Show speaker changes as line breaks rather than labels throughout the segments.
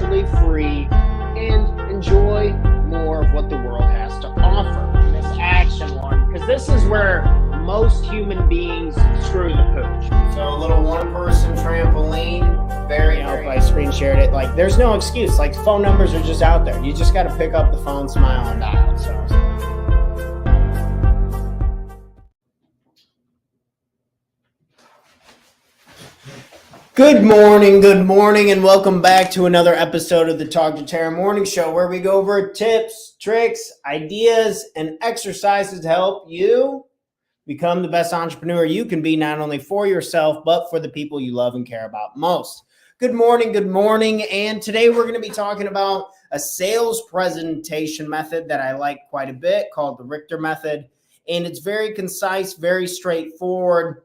absolutely free and enjoy more of what the world has to offer. This action one, because this is where most human beings screw the pooch.
So a little one-person trampoline. Very,
I hope I screen shared it. Like, there's no excuse. Like, phone numbers are just out there. You just got to pick up the phone, smile, and dial. So. Good morning, and welcome back to another episode of the Talk to Tara Morning Show, where we go over tips, tricks, ideas, and exercises to help you become the best entrepreneur you can be, not only for yourself, but for the people you love and care about most. Good morning, and today we're going to be talking about a sales presentation method that I like quite a bit called the Richter Method, and it's very concise, very straightforward.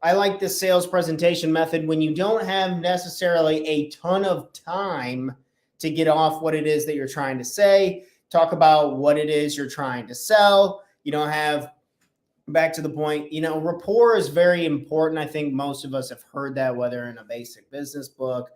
I like this sales presentation method when you don't have necessarily a ton of time to get off what it is that you're trying to say, talk about what it is you're trying to sell. You don't have, back to the point, rapport is very important. I think most of us have heard that, whether in a basic business book,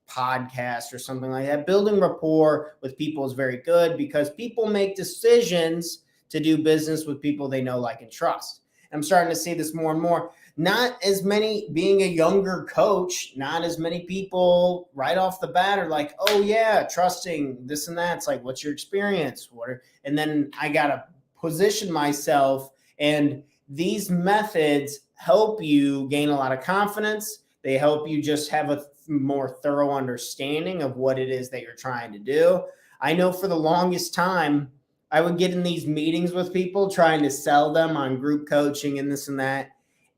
podcast, or something like that. Building rapport with people is very good because people make decisions to do business with people they know, like, and trust. I'm starting to see this more and more. Not as many, being a younger coach, not as many people right off the bat are like, oh yeah, trusting this and that. It's like, what's your experience? And then I got to position myself, and these methods help you gain a lot of confidence. They help you just have a more thorough understanding of what it is that you're trying to do. I know for the longest time, I would get in these meetings with people trying to sell them on group coaching and this and that.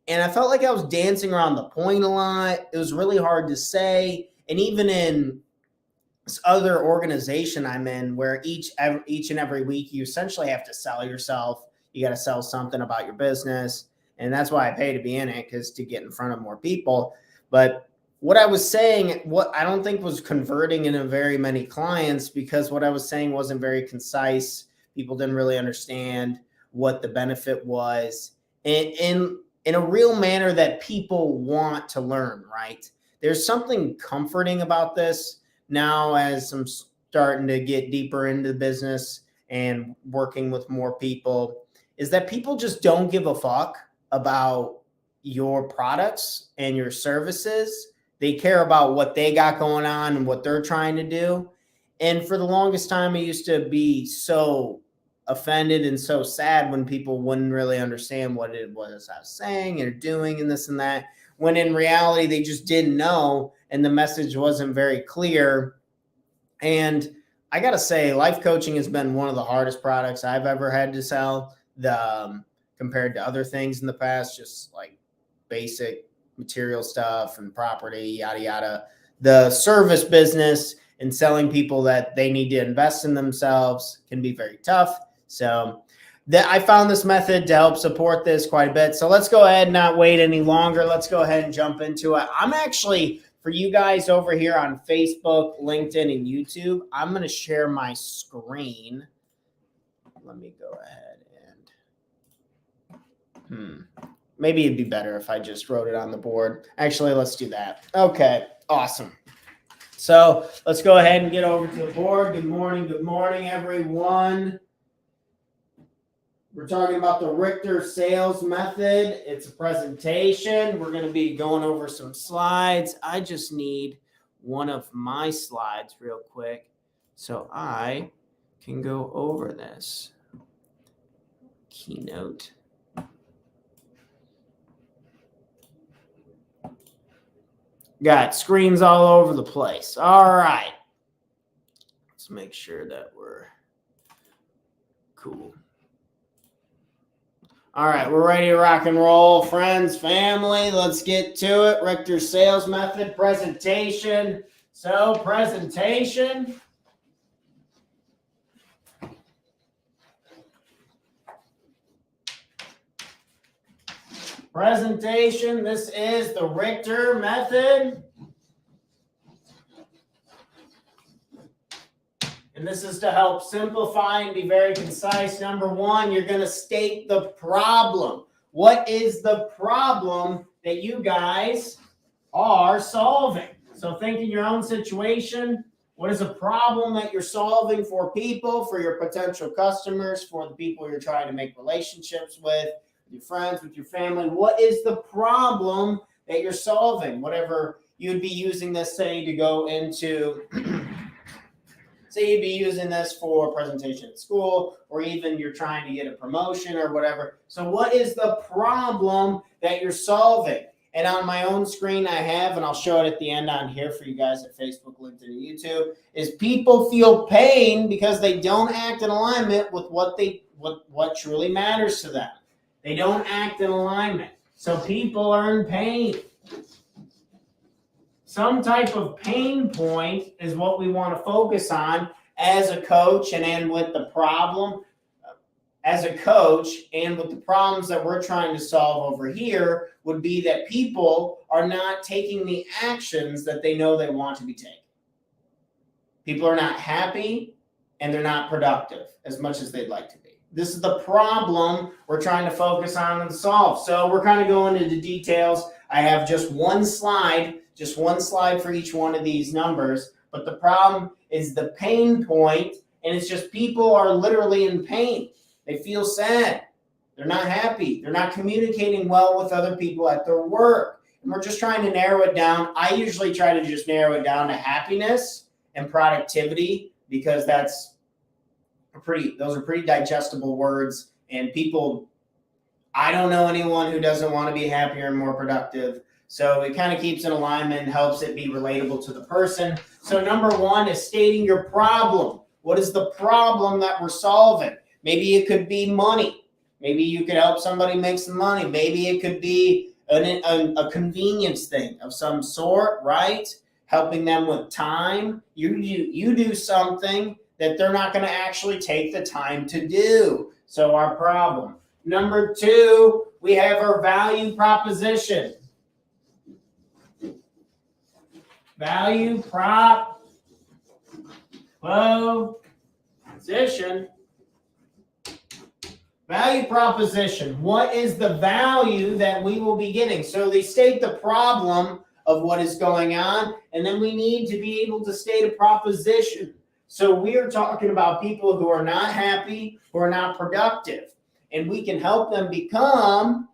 And I felt like I was dancing around the point a lot. It was really hard to say. And even in this other organization I'm in, where each and every week you essentially have to sell yourself. You got to sell something about your business. And that's why I pay to be in it, because to get in front of more people. But what I was saying, what I don't think was converting into very many clients, because what I was saying wasn't very concise. People didn't really understand what the benefit was. And in a real manner that people want to learn, right? There's something comforting about this now as I'm starting to get deeper into the business and working with more people, is that people just don't give a fuck about your products and your services. They care about what they got going on and what they're trying to do. And for the longest time, I used to be so offended and so sad when people wouldn't really understand what it was I was saying or doing and this and that, when in reality they just didn't know and the message wasn't very clear. And I gotta say, life coaching has been one of the hardest products I've ever had to sell, compared to other things in the past, just like basic material stuff and property, yada yada. The service business and selling people that they need to invest in themselves can be very tough. So I found this method to help support this quite a bit. So let's go ahead and not wait any longer. Let's go ahead and jump into it. I'm actually, for you guys over here on Facebook, LinkedIn, and YouTube, I'm going to share my screen. Let me go ahead and maybe it'd be better if I just wrote it on the board. Actually, let's do that. Okay, awesome. So let's go ahead and get over to the board. Good morning, everyone. We're talking about the Richter Sales Method. It's a presentation. We're going to be going over some slides. I just need one of my slides real quick so I can go over this. Keynote. Got screens all over the place. All right. Let's make sure that we're cool. All right, we're ready to rock and roll, friends, family. Let's get to it. Richter Sales Method presentation. So, presentation. This is the Richter Method. And this is to help simplify and be very concise. Number one, you're going to state the problem. What is the problem that you guys are solving? So think in your own situation. What is a problem that you're solving for people, for your potential customers, for the people you're trying to make relationships with your friends, with your family? What is the problem that you're solving? Whatever you'd be using this, say, to go into, say you'd be using this for a presentation at school, or even you're trying to get a promotion or whatever. So what is the problem that you're solving? And on my own screen I have, and I'll show it at the end on here for you guys at Facebook, LinkedIn, and YouTube, is people feel pain because they don't act in alignment with what truly matters to them. They don't act in alignment. So people are in pain. Some type of pain point is what we want to focus on as a coach, and with the problem. As a coach, and with the problems that we're trying to solve over here, would be that people are not taking the actions that they know they want to be taking. People are not happy, and they're not productive as much as they'd like to be. This is the problem we're trying to focus on and solve. So we're kind of going into details. I have just one slide for each one of these numbers, but the problem is the pain point, and it's just people are literally in pain. They feel sad. They're not happy. They're not communicating well with other people at their work. And we're just trying to narrow it down. I usually try to just narrow it down to happiness and productivity, because those are pretty digestible words. And people, I don't know anyone who doesn't want to be happier and more productive. So it kind of keeps in alignment, helps it be relatable to the person. So number one is stating your problem. What is the problem that we're solving? Maybe it could be money. Maybe you could help somebody make some money. Maybe it could be a convenience thing of some sort, right? Helping them with time. You do something that they're not going to actually take the time to do. So our problem. Number two, we have our value proposition. Value proposition. Value proposition. What is the value that we will be getting? So they state the problem of what is going on, and then we need to be able to state a proposition. So we are talking about people who are not happy, who are not productive, and we can help them become.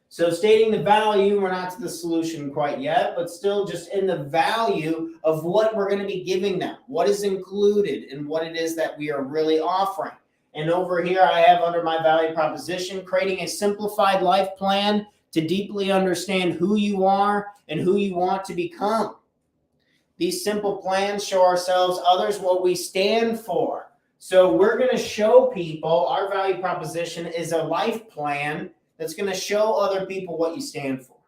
So stating the value, we're not to the solution quite yet, but still just in the value of what we're going to be giving them, what is included in what it is that we are really offering. And over here I have under my value proposition, creating a simplified life plan to deeply understand who you are and who you want to become. These simple plans show ourselves, others, what we stand for. So we're going to show people, our value proposition is a life plan that's going to show other people what you stand for.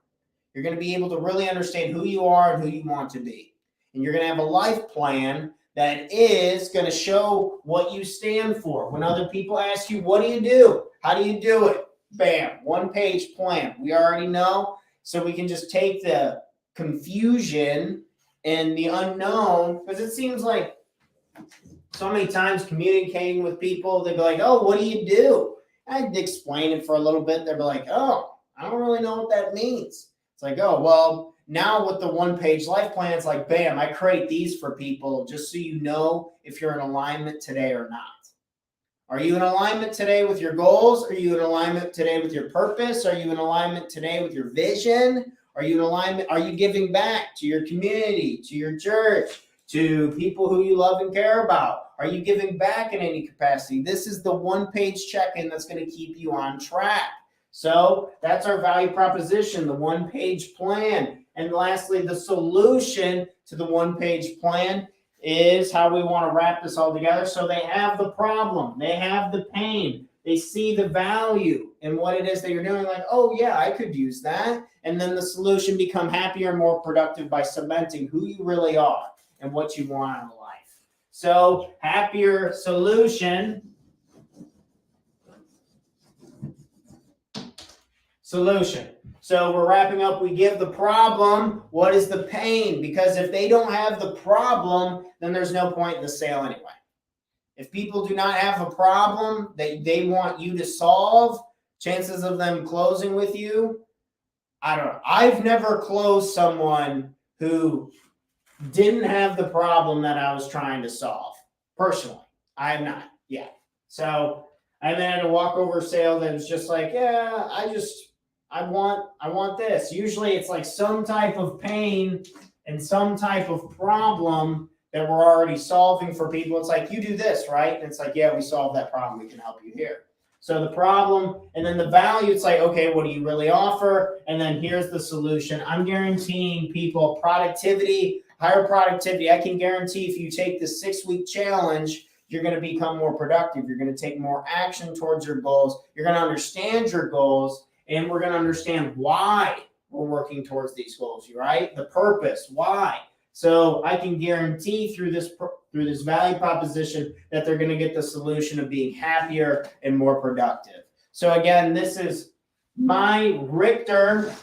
You're going to be able to really understand who you are and who you want to be. And you're going to have a life plan that is going to show what you stand for. When other people ask you, what do you do? How do you do it? Bam, one-page plan. We already know, so we can just take the confusion and the unknown, because it seems like so many times communicating with people, they'd be like, oh, what do you do? I'd explain it for a little bit. They'd be like, oh, I don't really know what that means. It's like, oh, well, now with the one-page life plan, it's like, bam, I create these for people just so you know if you're in alignment today or not. Are you in alignment today with your goals? Are you in alignment today with your purpose? Are you in alignment today with your vision? Are you in alignment? Are you giving back to your community, to your church, to people who you love and care about? Are you giving back in any capacity? This is the one-page check-in that's going to keep you on track. So that's our value proposition, the one-page plan. And lastly, the solution to the one-page plan is how we want to wrap this all together. So they have the problem, they have the pain, they see the value in what it is that you're doing, like, oh yeah, I could use that. And then the solution become happier and more productive by cementing who you really are and what you want out of life. So happier solution. So we're wrapping up. We give the problem. What is the pain? Because if they don't have the problem, then there's no point in the sale anyway. If people do not have a problem that they want you to solve, chances of them closing with you, I don't know. I've never closed someone who didn't have the problem that I was trying to solve. Personally, I am not yet. So I then had a walkover sale that was just like, yeah, I want this. Usually it's like some type of pain and some type of problem that we're already solving for people. It's like, you do this, right? And it's like, yeah, we solved that problem. We can help you here. So the problem and then the value, it's like, okay, what do you really offer? And then here's the solution. I'm guaranteeing people productivity, higher productivity. I can guarantee if you take this 6-week challenge, you're going to become more productive. You're going to take more action towards your goals. You're going to understand your goals, and we're going to understand why we're working towards these goals, right? The purpose, why. So I can guarantee through this value proposition that they're going to get the solution of being happier and more productive. So again, this is my Richter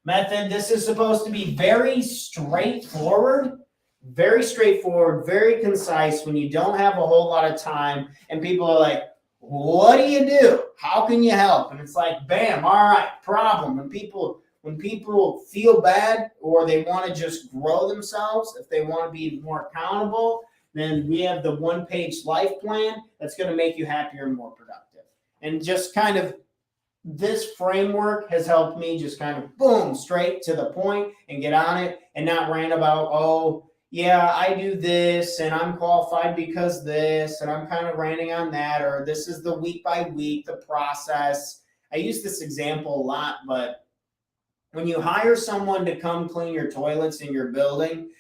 method. This is supposed to be very straightforward, very concise when you don't have a whole lot of time and people are like, what do you do? How can you help? And it's like, bam, all right, problem. When people feel bad or they want to just grow themselves, if they want to be more accountable, then we have the 1-page life plan that's going to make you happier and more productive. And just kind of this framework has helped me just kind of boom, straight to the point and get on it and not rant about, oh, yeah, I do this and I'm qualified because this, and I'm kind of ranting on that, or this is the week by week, the process. I use this example a lot, but when you hire someone to come clean your toilets in your building,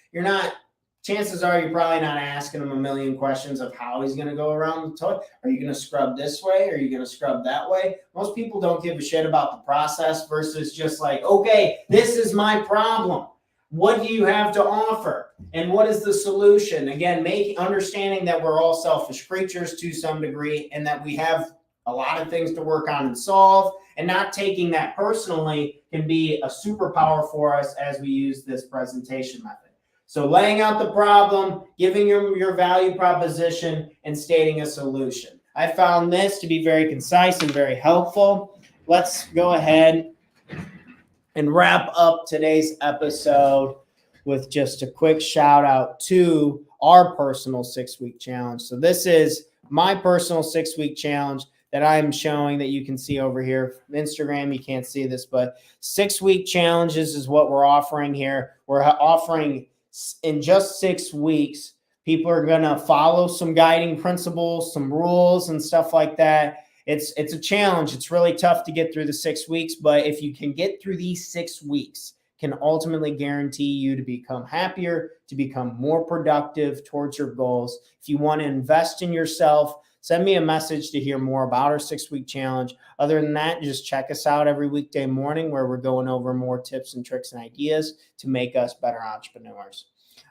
chances are you're probably not asking him a million questions of how he's going to go around the toilet. Are you going to scrub this way? Are you going to scrub that way? Most people don't give a shit about the process versus just like, okay, this is my problem. What do you have to offer? And what is the solution? Again, understanding that we're all selfish creatures to some degree and that we have a lot of things to work on and solve, and not taking that personally can be a superpower for us as we use this presentation method. So laying out the problem, giving your value proposition, and stating a solution. I found this to be very concise and very helpful. Let's go ahead and wrap up today's episode with just a quick shout out to our personal 6-week challenge. So this is my personal 6-week challenge that I'm showing that you can see over here. Instagram, you can't see this, but 6-week challenges is what we're offering here. We're offering in just 6 weeks, people are going to follow some guiding principles, some rules and stuff like that. It's a challenge. It's really tough to get through the 6 weeks, but if you can get through these 6 weeks, can ultimately guarantee you to become happier, to become more productive towards your goals. If you want to invest in yourself, send me a message to hear more about our 6-week challenge. Other than that, just check us out every weekday morning where we're going over more tips and tricks and ideas to make us better entrepreneurs.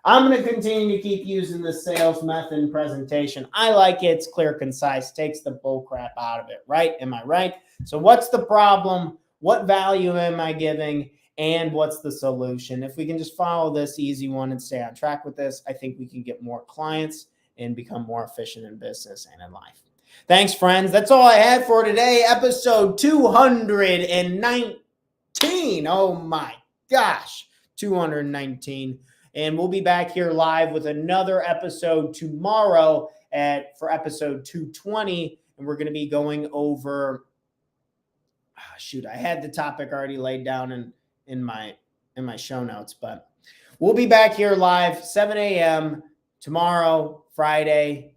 I'm going to continue to keep using the sales method presentation. I like it. It's clear, concise, takes the bull crap out of it, right? Am I right? So what's the problem? What value am I giving? And what's the solution? If we can just follow this easy one and stay on track with this, I think we can get more clients and become more efficient in business and in life. Thanks, friends. That's all I had for today. Episode 219. Oh my gosh, 219. And we'll be back here live with another episode tomorrow for episode 220. And we're going to be going over, I had the topic already laid down in my show notes, but we'll be back here live 7 a.m. tomorrow, Friday,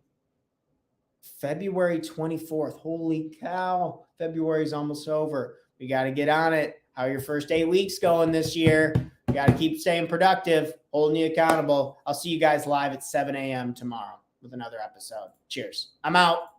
February 24th. Holy cow. February is almost over. We got to get on it. How are your first 8 weeks going this year? You got to keep staying productive, holding you accountable. I'll see you guys live at 7 a.m. tomorrow with another episode. Cheers. I'm out.